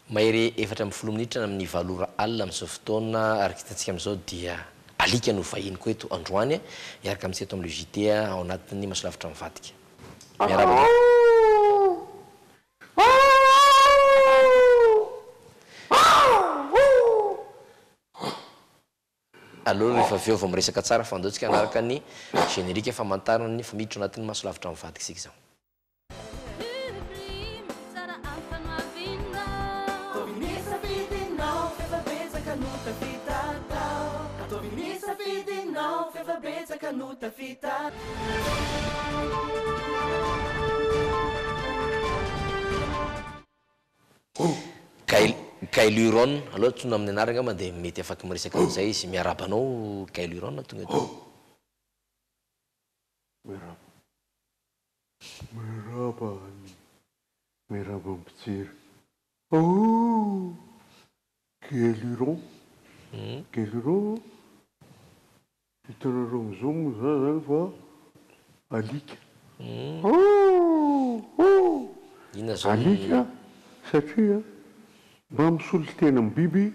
Mahery efatra amby folo minitra amin'ny valora alina amin'izao fotoana ary hitantsika amin'izao dia alika no vahiny koa eto androany iaraka amintsika eto amin'ny JT ao anatin'ny masolavitra mivadika. Miarahaba. Allo rehefa avy eo vao miresaka tsara fandaontsika anaraka ny générique famantarana ny famiditra anatin'ny masolavitra mivadika isika izao. Kailuron, aloha tsona amin'ny anarana ma dia mety afaka miresaka amin'izay izy. Miarabanao Kailuron tonga eto. Miaraba mpijery. Kailuron. Kailuron. Hitanareo amin'izao moa zany fa alika. Inona zao alika satria mba misolo tena amin'ny biby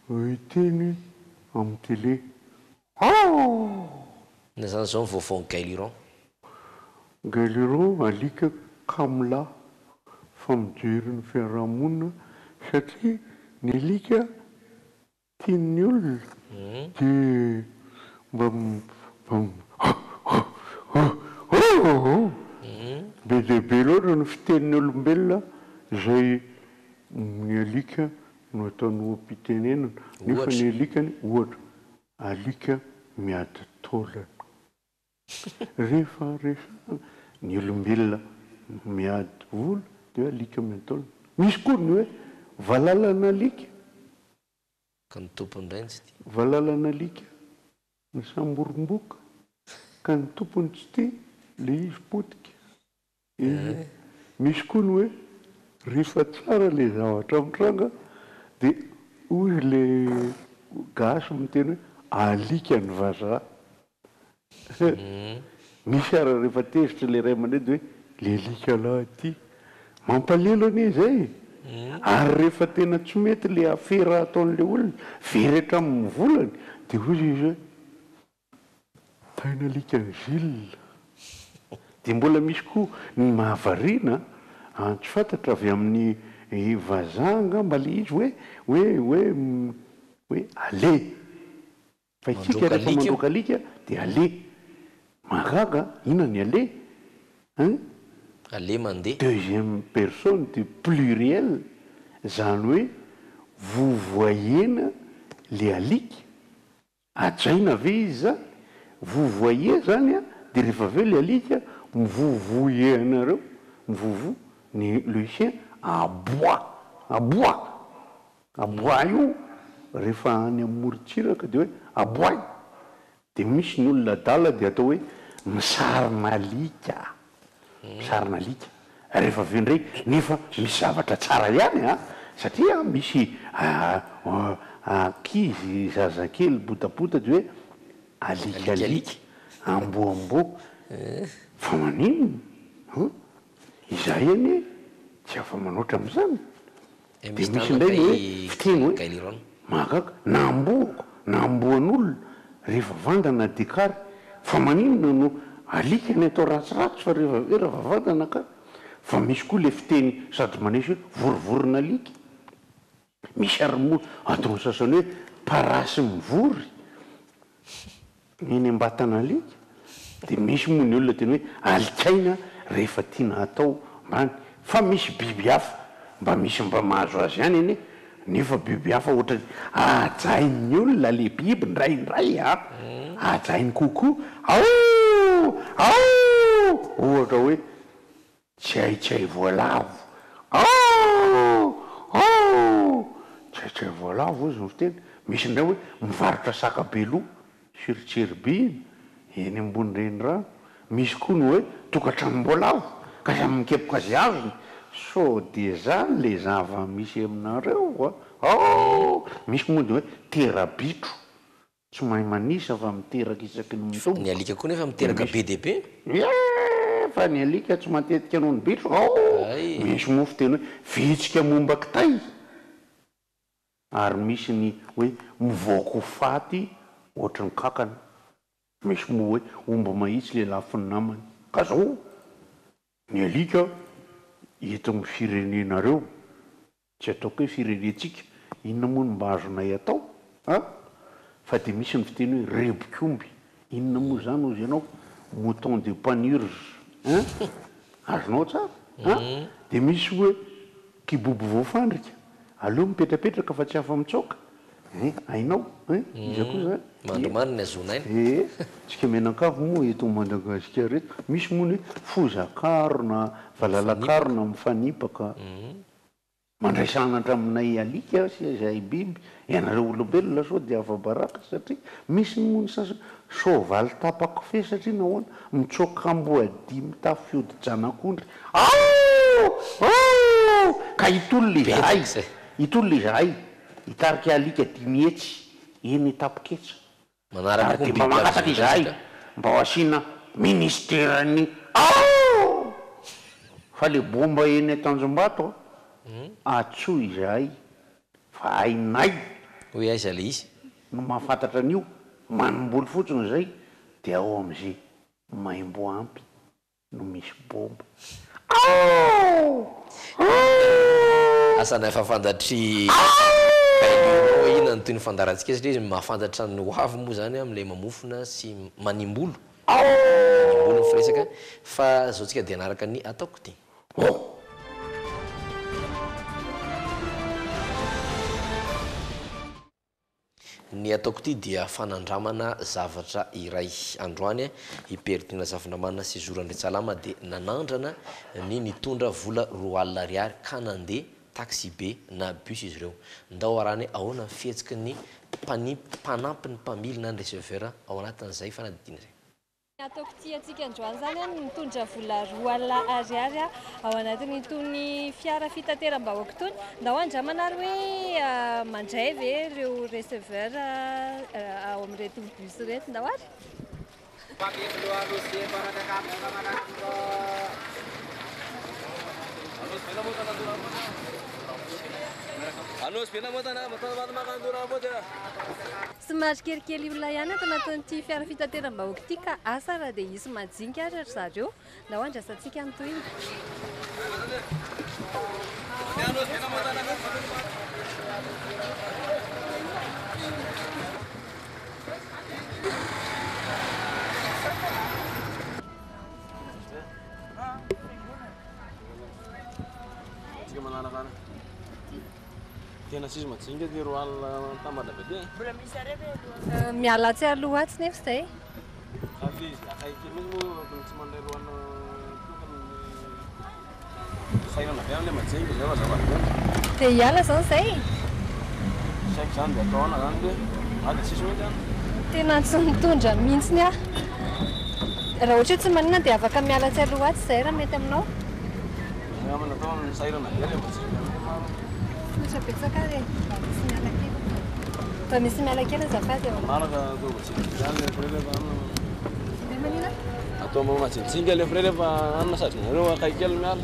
hiteny amin'ny télé. Inona zany zao ny vaovaon'ny Kailuron? Kailuron alika kamla famojery ny fiarahamonina satria ny alika tian'ny olona dia mba be dehibe loatra ny fitenin'ny olombelona izay ny alika no ataony oam-pitenenana nefa ny alikany ohatra alika miady taolana rehefa ny olombelona miady vola dia alika miady taolana. Misy koa ny hoe valalana alika ka ny tompony indray tsy tia. Valalana alika ny samboromboka ka ny tompony tsy tia le izy potika. Misy koa ny hoe rehefa tsara le zavatra mitranga dia hoy le gasy miteny hoe alika ny vazaha. Misy ara rehefa tezitra le ray aman-dreny dia hoe le alika lahy ty mampalelo anie izay. Ary rehefa tena tsy mety le afera ataon'le olona veratra amin'ny volany dia hoy izy hoe taina alika ny zilina. Dia mbola misy koa ny mahavariana tsy fantatra avy amin'ny vazaha angamba le izy hoe ale. Fa isika rehefa mandroaka alika dia ale. Mahagaga ina ny ale? Ale mandeha. Deuxième personne du pluriel zany hoe vovoyena le alika. Ajaina ve izy zany? Vovoye zany dia rehefa aveo le alika mivovoye anareo mivovo le chien aboie io rehefa any amorontsiraka dia hoe aboie. Dia misy ny olona adala dia atao hoe misarona alika. Misarona alika rehefa aveo indray nefa misy zavatra tsara ihany satria misy ankizy zazakely botabota dia hoe alikalika amboambo. Fa maninona izay anie tsy afa manoatra amin'izany. Dia misy indray hoe fiteny hoe mahagaga namboan'olona rehefa vandana dikary. Fa maninona no alika ny atao ratsiratsy fa rehefa vandana ka. Fa misy koa le fiteny sady manesy hoe vorovorona alika. Misy ary ataony sasany hoe parasy mivory eny ambatana alika. Dia misy moa ny olona teny hoe alikaina rehefa tiana atao mbany. Fa misy biby hafa mba misy mba mahazo azy ihany anie nefa biby hafa ohatra ajain'ny olona le biby ndraindray ajainy kokoa ohatra hoe tsy hay voalavo tsy hay voalavo izy teny. Misy indray hoe mivarotra sakabeloha siritsiribiny eny ambony renirano. Misy koa ny hoe tokantranom-boalavo ka samy mikepoka azy azony. So dia zany le zava misy aminareo misy moa dia hoe terabitro tsy mahay manisa fa miteraka isaky ny mitombo. Ny alika koa nefa miteraka BDP. Fa ny alika tsy matetika noho ny bitro. Misy mofo teny hoe vitsika momba kitay. ary misy ny hoe mivoako faty ohatry ny kakana misy moa hoe omba mahitsy le lafiny namany ka zao ny alika eto amin'ny firenenareo tsy ataoko hoe firenentsika inona moa no mba azonay atao fa dia misy ny fiteny hoe rebokomby inona moa zany ozy ianao mouton de panurge azonao tsara dia misy hoe kibobo voafandrika aleo mipetrapetraka fa tsy afa mitsoka ainao iza koa zany mandromano ny azonainy tsika menakavo moa eto Madagasikara reto misy moa ny fozakarona valalakarona mifanipaka mandray sanatra aminay alika sy zay biby ianareo olombelona sao dia afa-baraka satria misy moa ny sasany sovaly tapako fe satria nahoana mitsoka amboadi mitafy fiodi-janak'ondry ka itolo izahay hitarika alika dimy etsy eny tapoketsa ary mba mangataka izahay mba ho asiana ministerany fa le bomba eny Tanjombato atso izahay fa ainay hoe aiza le izy no mahafantatra an'io manomboly fotsiny zay dia ao am'izay maimbo ampy no misy bomba asana efa fantatry kailio ina ny toy ny fandarantsika satria izy mahafantatra ny hoavy moa zany amin'ilay mamofona sy manimbolo manimbolo ny firesaka fa zao tsika dia anaraka ny ataoko ty ny ataoko ty dia fanandramana zavatra iray androany hiperitina zavinamana sy zoran-dretsalama dia nanandrana ny nitondra vola 4 ariary ka nandeha taxi be na bus izy ireo ndao arany ahoana fihetsiky ny mpanampy ny mpamily na ny receveur ao anatin'izay fanadidina zay ataoko ty atsika androany zany mitondra vola 4 ariary ao anatin'itony fiara fitateram-bahoaka tony ndao andramana hoe mandray ve ireo receveur ao amin'reto bus reto ndao ary somary kelikely olona ihany ato anatin'ity fiara fitateram-bahoaka ity ka asa raha dia isy majinika ary ry zareo ndao andrasantsika ny toyny tena sisy majinga ty ro alina tambatra be ty miala tsy aloha atsy nefa zay sady izy akaiky misy moa tsy mandray roana tokony sairana be am'le majinga zay vazavady dia hiala zao zay saiko zany dia ataona zany de ady sisy mety any tena tsy mitondra mihitsiny ah raha ohatra hoe tsy manina dia afaka miala tsy aloha atsy zay raha mety aminao amina atao sairana be le majinga maro betsaka re fa misy miala kely azafady manaka atao majinga zany le fre rehefa be manina atao mba majinjinga le fre rehefa anina sady nareo akaiky kely miala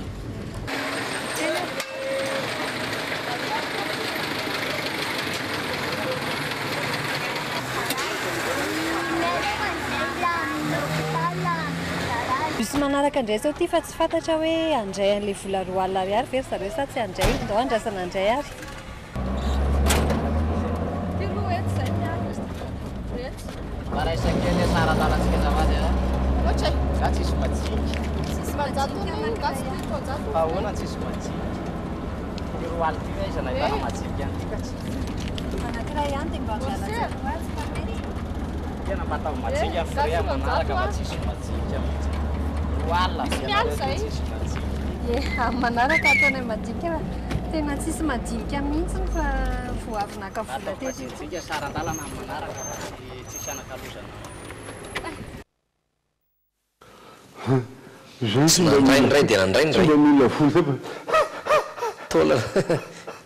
misy manaraka andray zao ty fa tsy fantatra hoe andray an'le vola 4 ariary very zareo sa tsy andray ndao andrasana andray ary Maraisakely sara-dalatsika zavady ohatry za tsisy majinika fa ahoana tsisy majinika ty ro aly ty hoe iza nahitana majinika any tika tsy anankiray ihany dia mba miala tena mba atao majinika frea manaraka fa tsisy majinika mihitsy ro alina tsisy majinika manaraka ataonay madinika raha tena tsisy madinika mihitsy fa voavinaka vola tery majinika sara-dalana manaraka tsisy anakalozana sy nandraindray dia nandraindray mila vola tola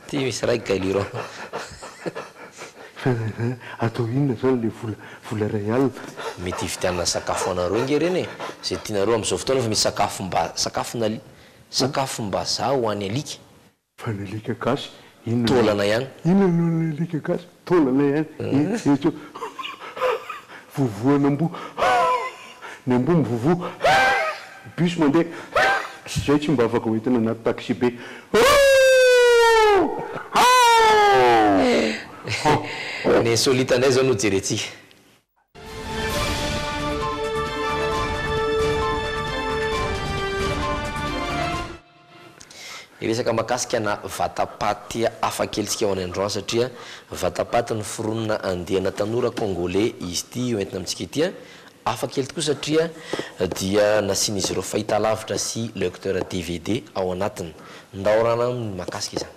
ty misy raiky kailiro atao inona zany le vola ray alina mety hivitianana sakafo anareo nge reny zay tianareo am'izao fotoana fa misy sakafo mba sakafo mba za ho any alika fa ny alika gasy tolana ihany inona lika gasy tolana ihany io vovoan'ambo ny ambo mivovo bus mandeha zay tsy mba afaka hoentina anaty taxi be ny solitanay zao no jerentsika iresaka makasika na vatapaty afakelitsika ao any androany satria vatapaty ny fironona andehana tanora congolais izy ty entina amintsika ity afakely tokoa satria dia nasian'izy ireo fahitalavitra sy lecteur DVD ao anatiny ndahorana makasika izany.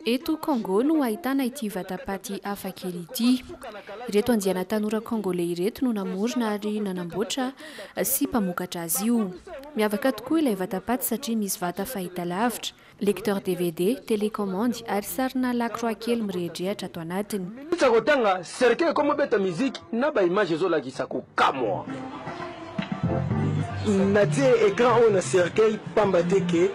Eto Congo no ahitana ity vatapaty hafakely ity. Ireto andiana tanora congolais ireto no namorona ary nanamboatra sy mpamokatra azy io. Miavaka tokoa ilay vatapaty satria misy vata fahitalavitra, lecteur DVD, télécommande ary sarina lakroa kely mirehidrehatra ato anatiny. Tsakotanga serikali kama beta muziki na ba image ezolakisako kamwa. Natie écran on a serikali pamba teke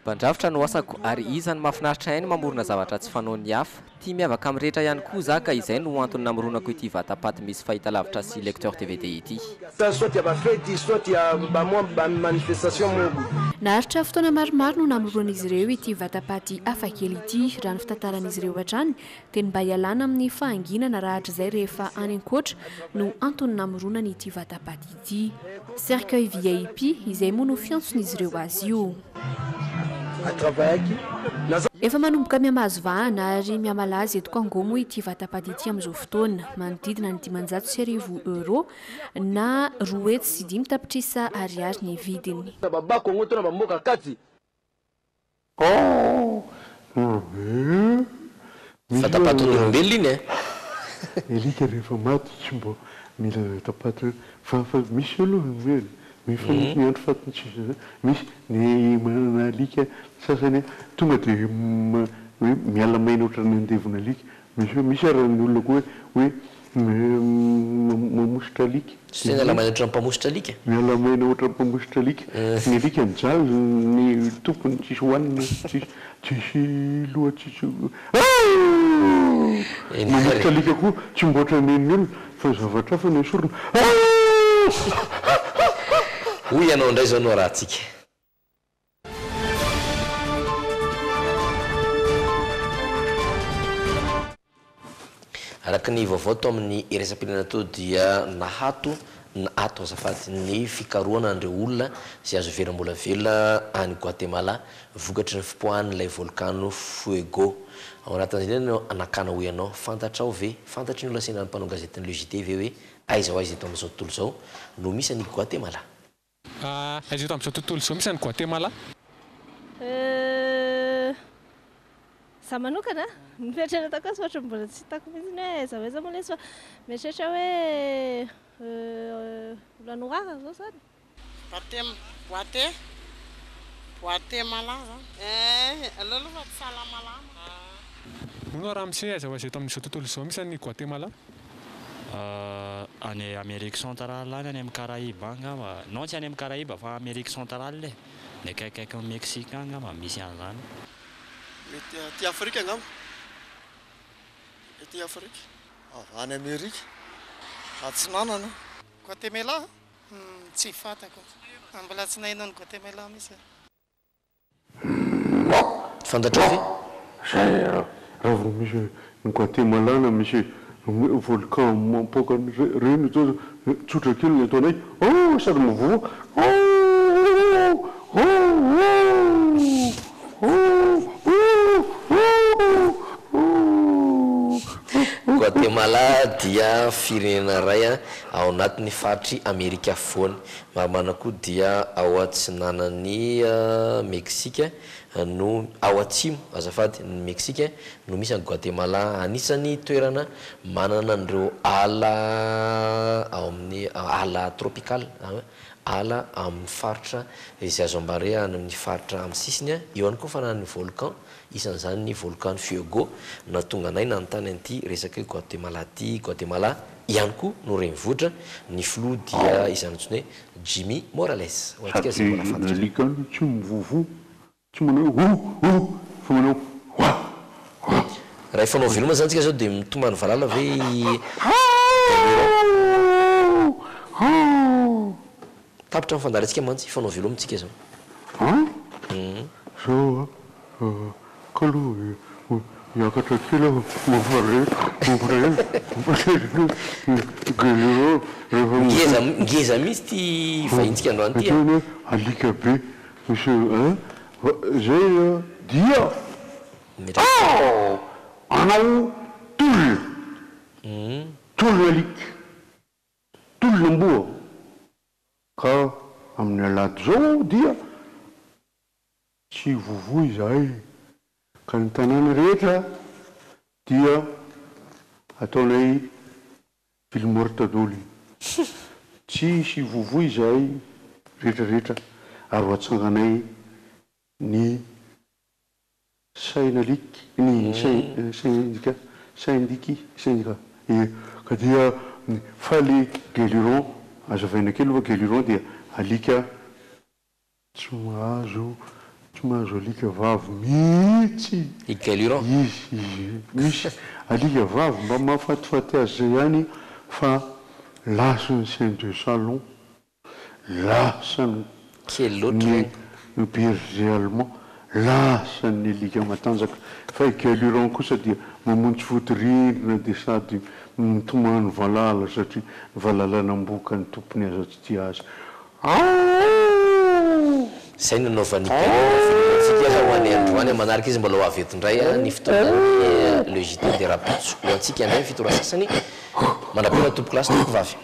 Bandrafitra no asako ary izany mahafinaritra ainy mamorona zavatra tsy fanaony hafa. Tia miavaka amin'ny rehetra ihany koa zaka izay no antony namoronako ity vatapaty misy fahitalavitra sy lecteur DVD ity. Naharitra fotoana maromaro no namoron'izy ireo ity vatapaty hafakely ity. Raha ny fitantaran'izy ireo hatrany dia mba hialana amin'ny fahanginana rahatra izay rehefa any ankoatra no antony namoronany ity vatapaty ity. Cercueil VIP izay moa no fiantson'izy ireo azy io. Efa manomboka miamahazo vahana ary miamalaza eto Congo moa ity vatapaty ity amin'izao fotoana, manodidina ny 500 euro na 7 tapitrisa ariary ny vidiny. Vatapaty olombelona iny elika rehefa maty tsy mba mila vatapaty fa misy aloha misy andro fatiny misy ny manana alika sasany tonga dia miala maina ohatrany andevona alika misy arany olona koa hoe mamositra alika sy miala maina ohatrany mpamositra alika miala maina ohatrany mpamositra alika ny alika mijaly ny tompony tsisy hoanina tsisy loha tsisy mamositra alika koa tsy mboatra nen'ny olona fa zavatra fa ny sorona hoy ianao indray zao no rahantsika. Araka ny vaovao tao amin'ny resam-pirenena tao dia nahato azafady ny fikarohana andreo olona sy azo verambola vela any Guatemala vokatry ny fipoahan'ilay volcano Fuego. Ao anatin'izay no anakana ho ianao fantatrao ve fantatry ny olona sendra ny mpanao gazetiny Le JT ve hoe aiza ho aiza eto amin'izao tontolo izao no misy any Guatemala. Aiza eto amin'izao tontolo izao misy any Guatemala? Za manokana mipetrana tako azy ohatra mbola tsy hitako mihitsy hoe aiza hoe za moa lesy fa mieritreritra hoe olanoara zao zany. Guatemala aloha tsy salamalama. Moa raha misy aiza ho aiza eto amin'izao tontolo izao misy any Guatemala? Any Amérique centrale any amin'ny Caraïbes angamba. Non tsy any amin'ny Caraïbes fa Amérique centrale le. Ny akaikaiky amin'ny Mexique angamba misy an'izany. Mety Afrique angamba. Mety Afrique. Any Amérique. Atsinanana. Guatemala? Tsy fatako. Mbola tsy naheno ny Guatemala misy. Fantatrao ve? Zay raha vao misy ny Guatemala na misy volcan mampoaka reny zao tsotra kely ny ataonay sady mivoa Guatemala dia firenena ray ao anatin'ny faritry Amerika afovoany. Maromana koa dia ao atsinanan'ny Meksika no ao atsimo azafady ny Meksika no misy any Guatemala. Anisany toerana manana andreo ala ao amin'ny ala tropical ala amin'ny faritra izay azo ambare any amin'ny faritra amin'ny sisiny eo ihany koa fananany volcan isan'izany ny volcan Fuego na tonga anay nanontany an'ity resaka Guatemala ty. Guatemala ihany koa no renivohitra ny filoha dia izany antsoina hoe Jimmy Morales. Sady alika tsy mivovo tsy manao fa manao raha efanao veloma zany tsika zao dia mitomany valala ve tapitra mifandalantsika mantsy efanao velomintsika zao zao kaloha yakatra kely ngeza misy ty vahintsika androany ty alika be monsieur zay dia anao tolo alika tolo amboa ka amin'ny alady zao dia tsy vovoy zahay ka ny tanàna rehetra dia ataonay vilmorta dolo tsy sy vovoy zahay rehetrarehetra ary ho atsanganay ny sainaliky ny syndika ka dia faly guéluron azavaina kely aloha guéluron dia alika tsy mahazo alika vavy mihitsy guéluron izy misy alika vavy mba mahafatifaty azy zay ihany fa lasany chien de salon lasany quel autre berger allemand lasany alika matanjaka fa guéluron kosa dia mamontsy fotirindrina dia sady mitomany valala satria valalanamboka ny tompony aza tsy tia azy zay nanaovantsika za hoany androany manaraka izy mbola ho avy eto indray ny fotoanany le JT de rapitso ho antsika indray fitora sasany manapena tompo klasy tompo vavy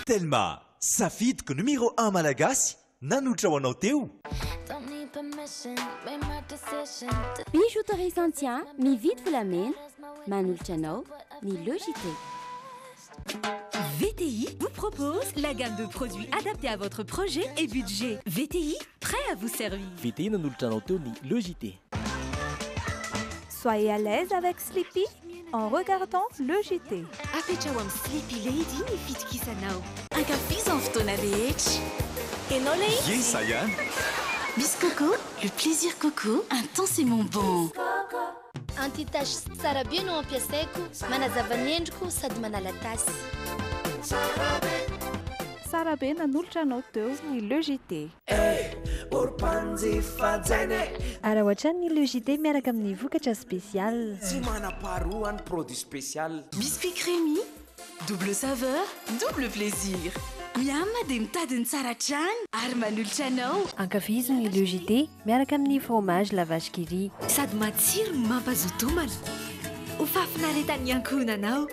Telma, safidiko numéro 1 malagasy nanotra ho anao teo. Bijouterie Santia, mividy volamena, manolotra anao ny Logité. VTI vous propose la gamme de produits adaptés à votre projet et budget. VTI, prêt à vous servir. VTI nanolotra anao teo ny Logité. Soyez à l'aise avec Sleepy en regardant le JT. Afechaouam Sleepy Lady ni fit kisanao. Ankafizan fotoana rehetra. Enao le izy? Yes, Sayane. Miss Coco, le plaisir Coco, intensément bon. Anti-tache tsara be no ampiasaiko, manazava ny endriko sady manala tasy. Sara be nanolotra anao teo ny Le JT. Ara ohatran'ny Le JT miaraka amin'ny vokatra spécial. Tsy manam-paharoa ny produit spécial. Biscuit crémy, double saveur, double plaisir. miamina dia mitadiny tsara trany ary manolotra anao. Ankafiziny le JT miaraka amin'ny fromage la vache qui rit. Sady matsiro no mampazotomana ho fafinaretan'ny ankohonanao.